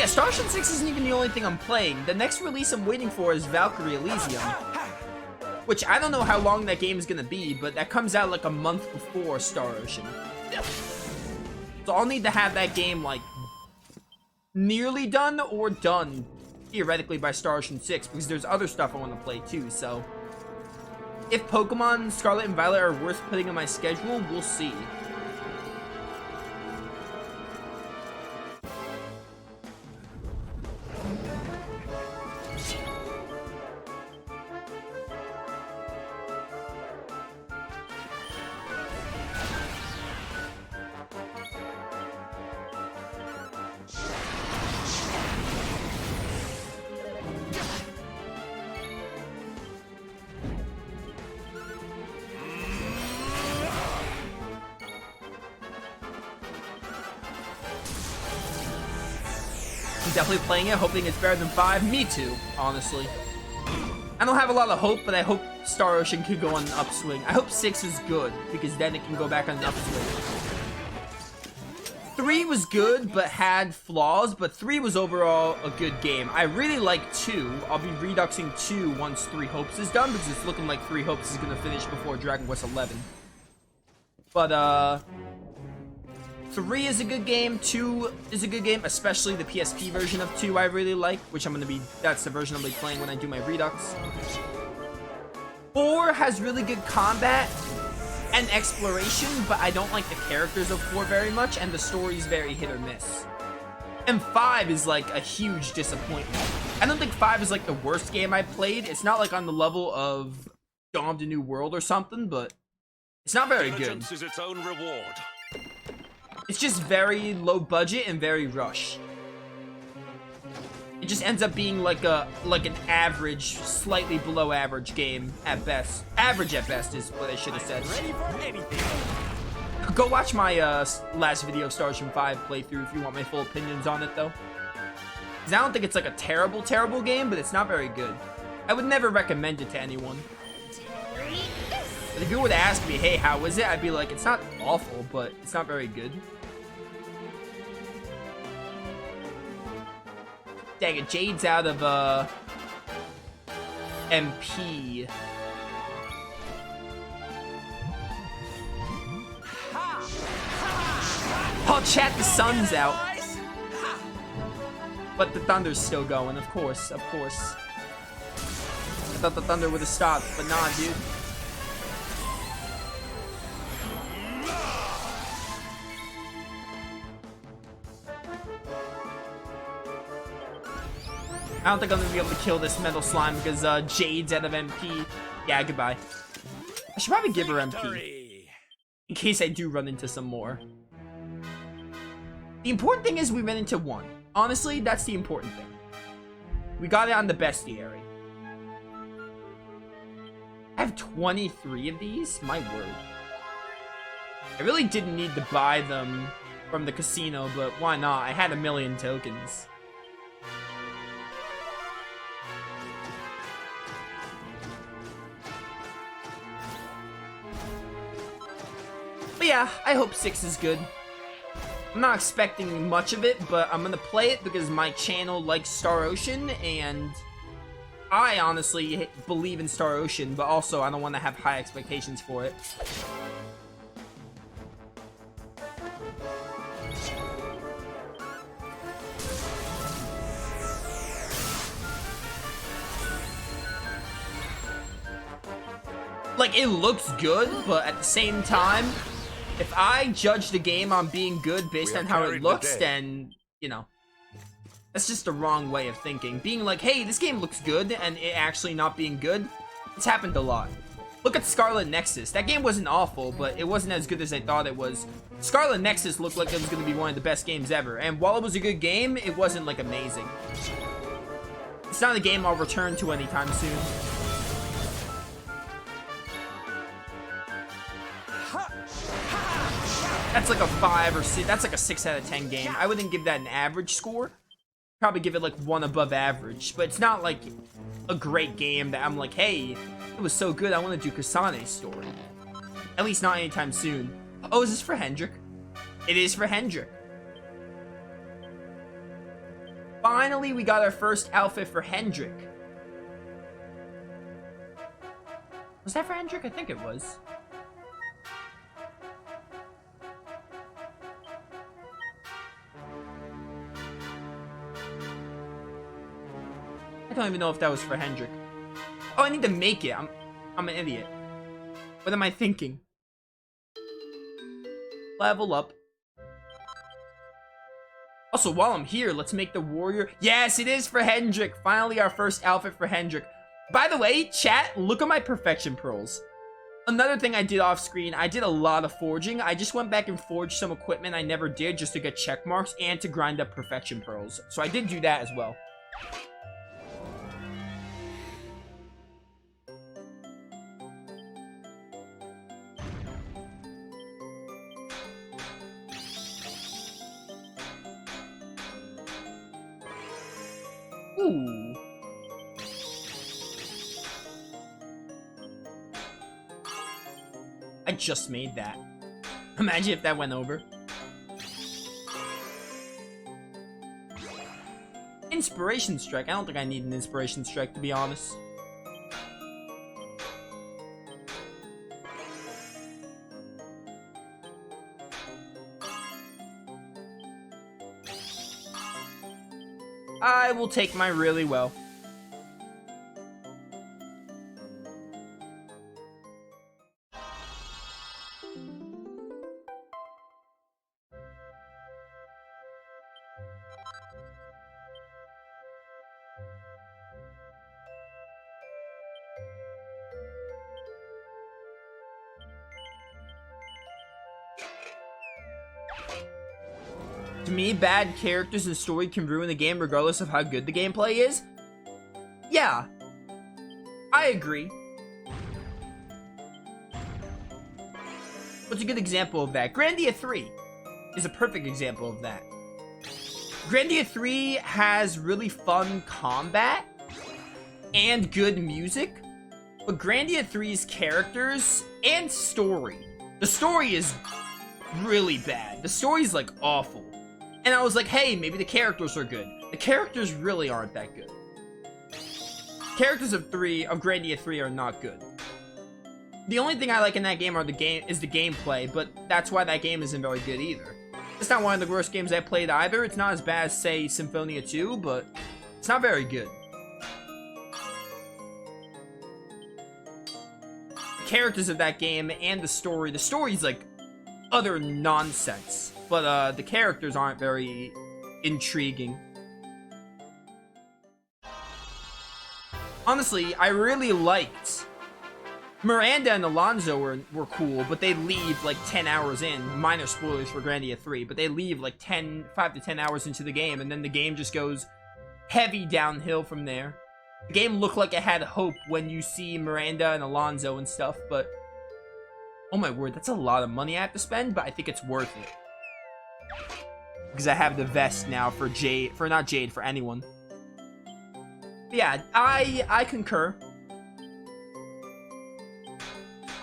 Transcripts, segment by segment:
yeah, Star Ocean 6 isn't even the only thing I'm playing. The next release I'm waiting for is Valkyrie Elysium, which I don't know how long that game is gonna be, but that comes out like a month before Star Ocean. So I'll need to have that game like nearly done or done theoretically by Star Ocean 6, because there's other stuff I want to play too. So if Pokemon Scarlet and Violet are worth putting on my schedule, we'll see. Definitely playing it, hoping it's better than 5. Me too, honestly. I don't have a lot of hope, but I hope Star Ocean could go on an upswing. I hope 6 is good, because then it can go back on an upswing. 3 was good, but had flaws, but 3 was overall a good game. I really like 2. I'll be reduxing 2 once 3 Hopes is done, because it's looking like 3 Hopes is going to finish before Dragon Quest 11. But, 3 is a good game, 2 is a good game, especially the PSP version of 2 I really like, which that's the version I'll be playing when I do my Redux. 4 has really good combat and exploration, but I don't like the characters of 4 very much, and the story's very hit or miss. And 5 is like a huge disappointment. I don't think 5 is like the worst game I played. It's not like on the level of Dawn of the New World or something, but it's not very good. Is its own reward. It's just very low budget and very rush. It just ends up being like an average, slightly below average game at best. Average at best is what I should have said. Ready for anything. Go watch my last video of Star Ocean 5 playthrough if you want my full opinions on it, though. Because I don't think it's like a terrible, terrible game, but it's not very good. I would never recommend it to anyone. But if you would ask me, hey, how is it? I'd be like, it's not awful, but it's not very good. Dang it, Jade's out of, MP. Oh, chat, the sun's out. But the thunder's still going, of course, of course. I thought the thunder would have stopped, but nah, dude. I don't think I'm gonna be able to kill this metal slime because Jade's out of MP. Yeah, goodbye. I should probably give her MP in case I do run into some more. The important thing is we ran into 1. Honestly, that's the important thing. We got it on the bestiary. I have 23 of these? My word. I really didn't need to buy them from the casino, but why not? I had 1,000,000 tokens. But yeah, I hope 6 is good. I'm not expecting much of it, but I'm gonna play it because my channel likes Star Ocean, and I honestly believe in Star Ocean, but also I don't want to have high expectations for it. Like, it looks good, but at the same time, if I judge the game on being good based on how it looks, then, you know, that's just the wrong way of thinking. Being like, hey, this game looks good, and it actually not being good, it's happened a lot. Look at Scarlet Nexus. That game wasn't awful, but it wasn't as good as I thought it was. Scarlet Nexus looked like it was going to be one of the best games ever, and while it was a good game, it wasn't, like, amazing. It's not a game I'll return to anytime soon. That's like a 5 or 6. That's like a 6 out of 10 game. I wouldn't give that an average score. Probably give it like 1 above average. But it's not like a great game that I'm like, hey, it was so good, I want to do Kasane's story. At least not anytime soon. Oh, is this for Hendrick? It is for Hendrick. Finally, we got our first outfit for Hendrick. Was that for Hendrick? I think it was. I don't even know if that was for Hendrick. Oh, I need to make it. I'm an idiot. What am I thinking? Level up. Also, while I'm here, let's make the warrior. Yes, it is for Hendrick. Finally, our first outfit for Hendrick. By the way, chat, look at my perfection pearls. Another thing I did off screen, I did a lot of forging. I just went back and forged some equipment I never did just to get check marks and to grind up perfection pearls. So I did do that as well. Ooh. I just made that. Imagine if that went over. Inspiration strike. I don't think I need an inspiration strike, to be honest. I will take my really well. To me, bad characters and story can ruin a game regardless of how good the gameplay is. Yeah, I agree. What's a good example of that? Grandia 3 is a perfect example of that. Grandia 3 has really fun combat and good music, but Grandia 3's characters and story. The story is really bad. The story's like awful. And I was like, hey, maybe the characters are good. The characters really aren't that good. Characters of Grandia 3 are not good. The only thing I like in that game is the gameplay, but that's why that game isn't very good either. It's not one of the worst games I played either. It's not as bad as, say, Symphonia 2, but it's not very good. The characters of that game and the story's like utter nonsense. But the characters aren't very intriguing. Honestly, I really liked Miranda and Alonzo were cool, but they leave like 10 hours in. Minor spoilers for Grandia 3, but they leave like 5 to 10 hours into the game, and then the game just goes heavy downhill from there. The game looked like it had hope when you see Miranda and Alonzo and stuff, but oh my word, that's a lot of money I have to spend, but I think it's worth it. Because I have the vest now for anyone. But yeah, I concur.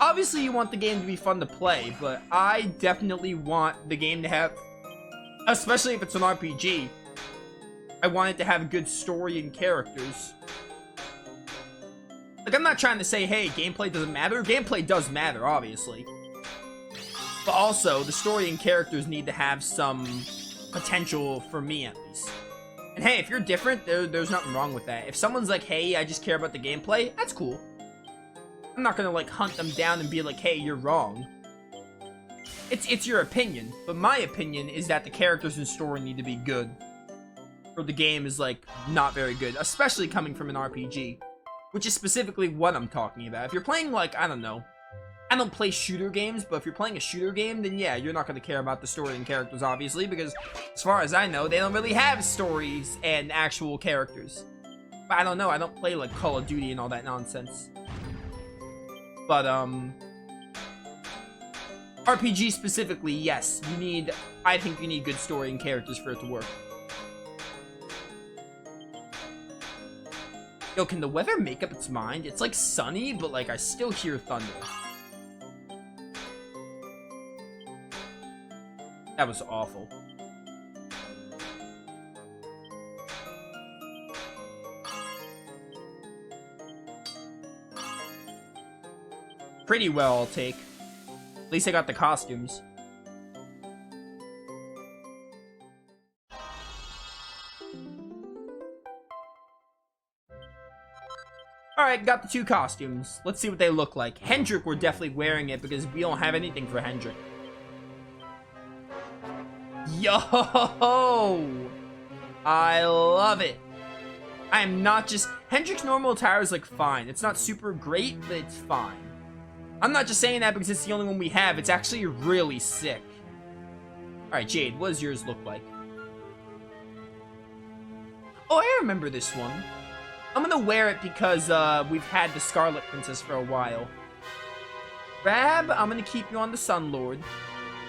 Obviously, you want the game to be fun to play, but I definitely want the game to have, especially if it's an RPG, I want it to have a good story and characters. Like, I'm not trying to say, hey, gameplay doesn't matter. Gameplay does matter, obviously. But also, the story and characters need to have some potential for me, at least. And hey, if you're different, there's nothing wrong with that. If someone's like, hey, I just care about the gameplay, that's cool. I'm not gonna, like, hunt them down and be like, hey, you're wrong. It's your opinion. But my opinion is that the characters and story need to be good. Or the game is, like, not very good. Especially coming from an RPG. Which is specifically what I'm talking about. If you're playing, like, I don't know. I don't play shooter games, but if you're playing a shooter game, then yeah, you're not going to care about the story and characters, obviously, because as far as I know, they don't really have stories and actual characters. But I don't know, I don't play, like, Call of Duty and all that nonsense. But, RPG specifically, yes, I think you need good story and characters for it to work. Yo, can the weather make up its mind? It's, like, sunny, but, like, I still hear thunder. That was awful. Pretty well, I'll take. At least I got the costumes. Alright, got the 2 costumes. Let's see what they look like. Hendrick, we're definitely wearing it because we don't have anything for Hendrick. Yo! I love it. I am not just... Hendrick's normal attire is, like, fine. It's not super great, but it's fine. I'm not just saying that because it's the only one we have. It's actually really sick. Alright, Jade, what does yours look like? Oh, I remember this one. I'm gonna wear it because we've had the Scarlet Princess for a while. Rab, I'm gonna keep you on the Sun Lord.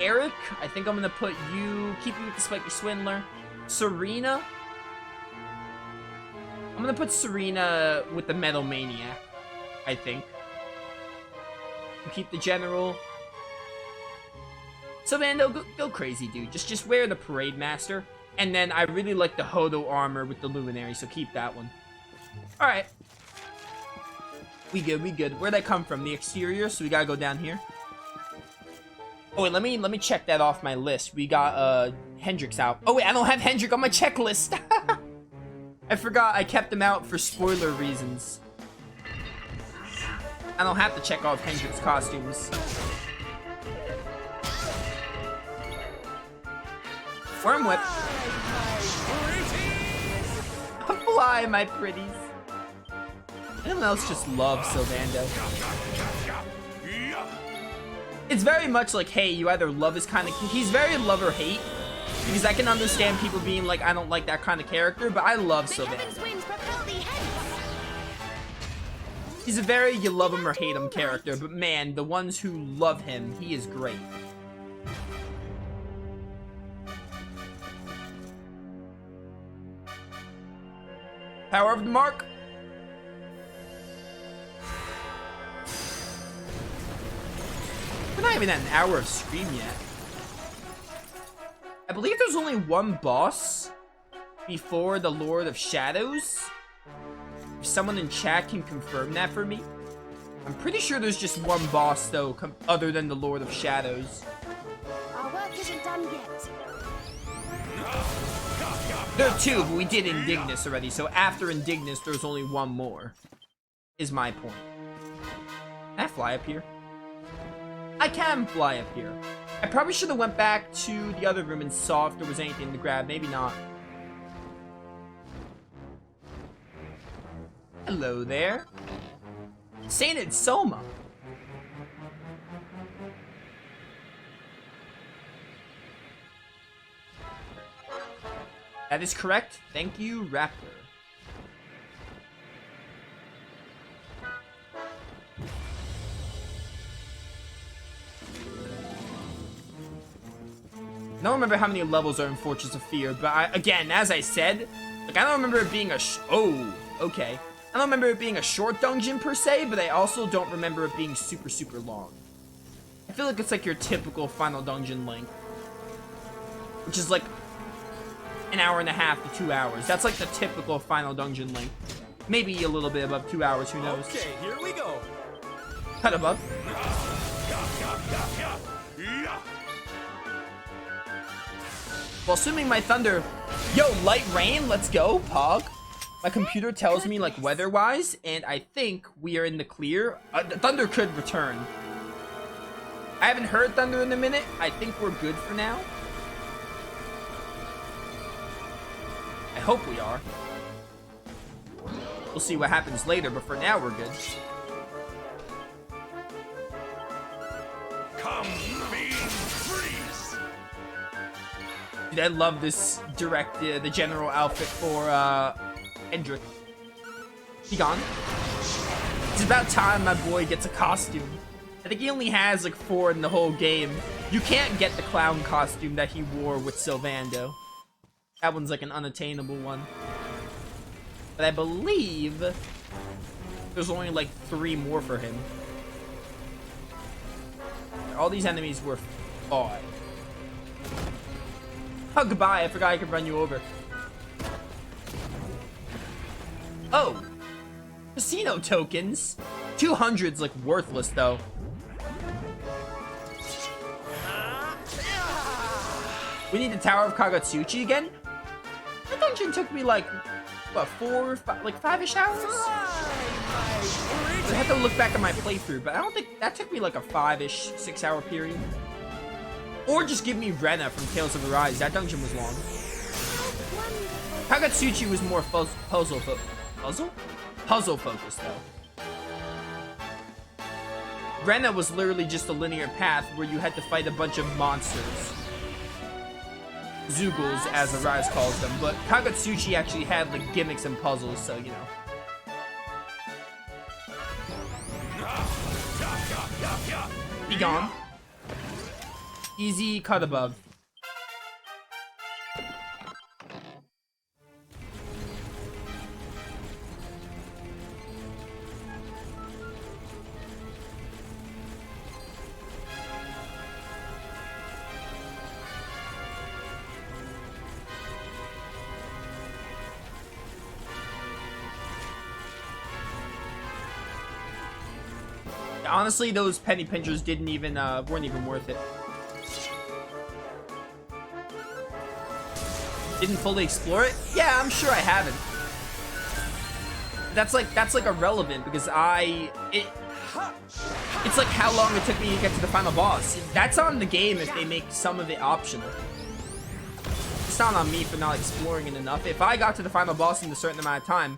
Eric, I think I'm gonna put you, keep you with the Spiky Swindler. Serena, I'm gonna put Serena with the Metal Maniac, I think. Keep the General. Sylvando, go crazy, dude. Just wear the Parade Master. And then I really like the Hodo armor with the Luminary, so keep that one. Alright. We good, we good. Where'd I come from? The exterior, so we gotta go down here. Oh, wait, let me check that off my list. We got, Hendrick's out. Oh, wait, I don't have Hendrick on my checklist. I forgot I kept him out for spoiler reasons. I don't have to check off Hendrick's costumes. Worm Whip. Fly, my pretties. Anyone else just loves Sylvando? It's very much like, hey, you either love his kind of... He's very love or hate. Because I can understand people being like, I don't like that kind of character, but I love Sylvando. He's a very you love him or hate him character, but man, the ones who love him, he is great. Power of the Mark. We're not even at an hour of stream yet. I believe there's only one boss before the Lord of Shadows. If someone in chat can confirm that for me. I'm pretty sure there's just one boss, though, other than the Lord of Shadows. Our work isn't done yet. There are 2, but we did Indignus already, so after Indignus, there's only one more. Is my point. Can I fly up here? I can fly up here. I probably should have went back to the other room and saw if there was anything to grab. Maybe not. Hello there. Sainted Soma. That is correct. Thank you, Raptor. I don't remember how many levels are in Fortress of Fear, but again, as I said, like, I don't remember it being a okay. I don't remember it being a short dungeon per se, but I also don't remember it being super, super long. I feel like it's like your typical final dungeon length, which is like an hour and a half to 2 hours. That's like the typical final dungeon length. Maybe a little bit above 2 hours, who knows? Okay, here we go. Cut above. Well, assuming my thunder... Yo, light rain, let's go, Pog. My computer tells me, like, weather-wise, and I think we are in the clear. The thunder could return. I haven't heard thunder in a minute. I think we're good for now. I hope we are. We'll see what happens later, but for now, we're good. Come, being freeze. Dude, I love this the general outfit for, Hendrick. He gone? It's about time my boy gets a costume. I think he only has like 4 in the whole game. You can't get the clown costume that he wore with Sylvando. That one's like an unattainable one. But I believe there's only like 3 more for him. All these enemies were fought. Oh, goodbye. I forgot I could run you over. Oh, casino tokens. 200's like worthless though. We need the Tower of Kagatsuchi again. That dungeon took me like, what, 4, 5, like 5-ish hours? I have to look back at my playthrough, but I don't think that took me like a 5-ish, 6-hour period. Or just give me Rena from Tales of Arise. That dungeon was long. Kagatsuchi was more puzzle focused though. Rena was literally just a linear path where you had to fight a bunch of monsters. Zoogles, as Arise calls them, but Kagatsuchi actually had like gimmicks and puzzles, so you know. Be gone. Easy cut above. Honestly, those penny pinchers weren't even worth it. Didn't fully explore it? Yeah, I'm sure I haven't. That's like irrelevant because it's like how long it took me to get to the final boss. That's on the game if they make some of it optional. It's not on me for not exploring it enough. If I got to the final boss in a certain amount of time,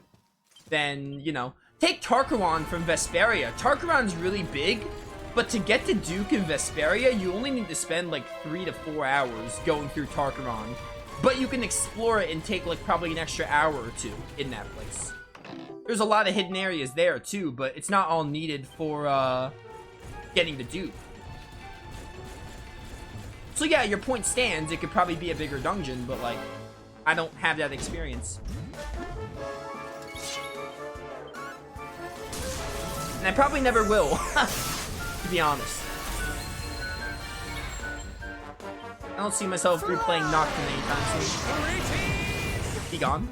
then, you know. Take Tarkaron from Vesperia. Tarkaron's really big, but to get to Duke in Vesperia, you only need to spend like 3 to 4 hours going through Tarkaron. But you can explore it and take like probably an extra hour or 2 in that place. There's a lot of hidden areas there too, but it's not all needed for getting to Duke. So yeah, your point stands. It could probably be a bigger dungeon, but like, I don't have that experience. And I probably never will, to be honest. I don't see myself replaying Nocturne anytime soon. Be gone.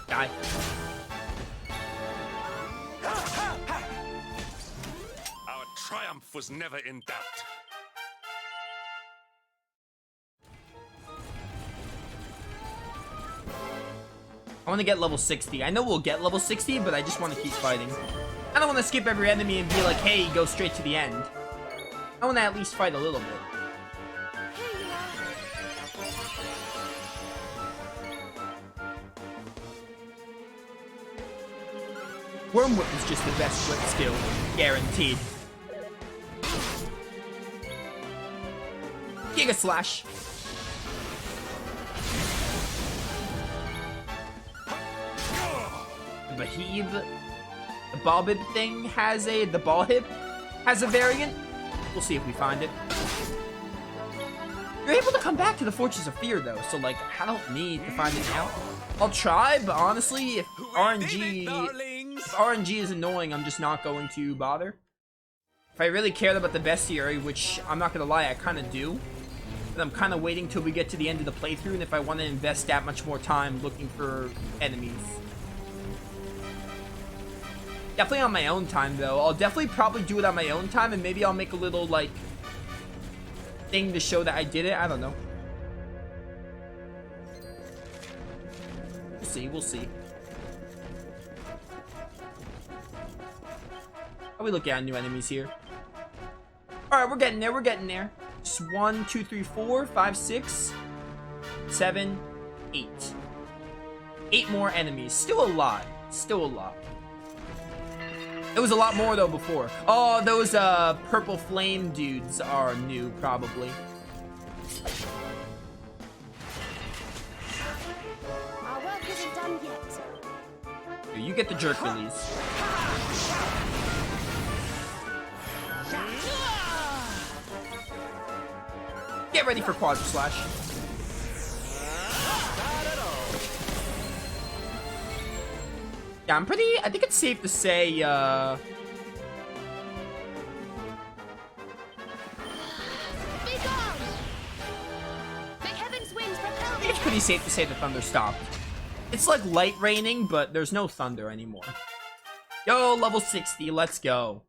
Die. Our triumph was never in doubt. I want to get level 60. I know we'll get level 60, but I just want to keep fighting. I don't want to skip every enemy and be like, hey, go straight to the end. I want to at least fight a little bit. Worm Whip is just the best whip skill. Guaranteed. Giga Slash. Bahib, the Balbib thing has the Balhib has a variant. We'll see if we find it. You're able to come back to the Fortress of Fear though, so like I don't need to find it now. I'll try, but honestly, if RNG is annoying, I'm just not going to bother. If I really cared about the bestiary, which I'm not gonna lie, I kind of do, then I'm kind of waiting till we get to the end of the playthrough, and if I want to invest that much more time looking for enemies. Definitely on my own time, though. I'll definitely probably do it on my own time, and maybe I'll make a little, like, thing to show that I did it. I don't know. We'll see, we'll see. How are we looking at new enemies here? Alright, we're getting there, we're getting there. Just 1, 2, 3, 4, 5, 6, 7, 8. 8 more enemies. Still a lot. Still a lot. It was a lot more though before. Oh, those purple flame dudes are new, probably. Our work isn't done yet. Here, you get the jerk release. Get ready for Quadra Slash. Yeah, I think it's safe to say, Be gone! May heaven's winds propel I think it's pretty safe to say the thunder stopped. It's like light raining, but there's no thunder anymore. Yo, level 60, let's go.